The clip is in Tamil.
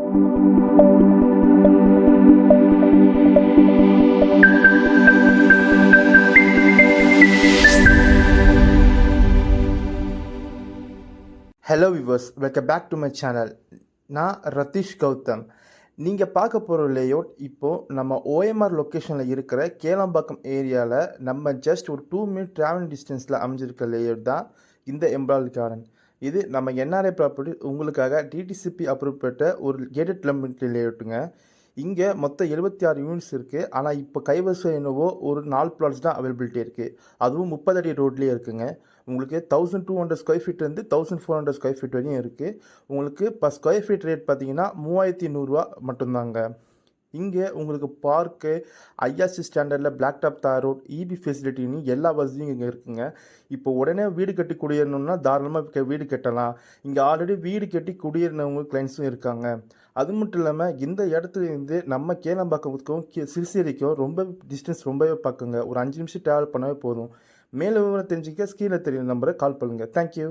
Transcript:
Hello viewers, welcome back to my channel. நான் ரதீஷ் கௌதம். நீங்கள் பார்க்க போகிற லேஅவுட் இப்போது நம்ம ஓஎம்ஆர் லொக்கேஷனில் இருக்கிற கேளம்பாக்கம் ஏரியாவில் நம்ம ஜஸ்ட் ஒரு 2 மினிட் ட்ராவல் டிஸ்டன்ஸில் அமைஞ்சிருக்க லேஅவுட் தான் இந்த எம்ப்ராய்டரி கார்டன். இது நம்ம என்ஆர்ஐ ப்ராப்பர்ட்டி உங்களுக்காக டிடிசிபி அப்ரூவ் பெற்ற ஒரு கேட்டட் கம்யூனிட்டி லேஅவுட்டுங்க. இங்கே மொத்தம் 76 யூனிட்ஸ் இருக்குது. ஆனால் இப்போ கைவசம் என்னவோ ஒரு 4 பிளாட்ஸ் தான் அவைலபிலிட்டி இருக்குது. அதுவும் 30 அடி ரோட்லேயே இருக்குங்க. உங்களுக்கு 1200 ஸ்கொயர் ஃபீட் இருந்து 1400 ஸ்கொயர் ஃபீட் வரையும் இருக்குது. உங்களுக்கு பர் ஸ்கொயர் ஃபீட் ரேட் பார்த்தீங்கன்னா 3800 மட்டும்தாங்க. இங்கே உங்களுக்கு பார்க்கு, ஐஆர்சி ஸ்டாண்டர்டில் பிளாக் டாப் தார் ரோட், இபி ஃபெசிலிட்டின்னு எல்லா வசதியும் இங்கே இருக்குங்க. இப்போ உடனே வீடு கட்டி குடியேறணும்னா தாராளமாக வீடு கட்டலாம். இங்கே ஆல்ரெடி வீடு கட்டி குடியேறினவங்க கிளைண்ட்ஸும் இருக்காங்க. அது மட்டும் இல்லாமல் இந்த இடத்துலேருந்து நம்ம கேளம்பாக்கத்துக்கும் சிறுசேரிக்கும் ரொம்ப டிஸ்டன்ஸ் ரொம்பவே பக்கங்க. ஒரு 5 நிமிஷம் ட்ராவல் பண்ணவே போதும். மேலும் விவரம் தெரிஞ்சுக்க ஸ்க்ரீனில் தெரியும் நம்பரை கால் பண்ணுங்கள். தேங்க்யூ.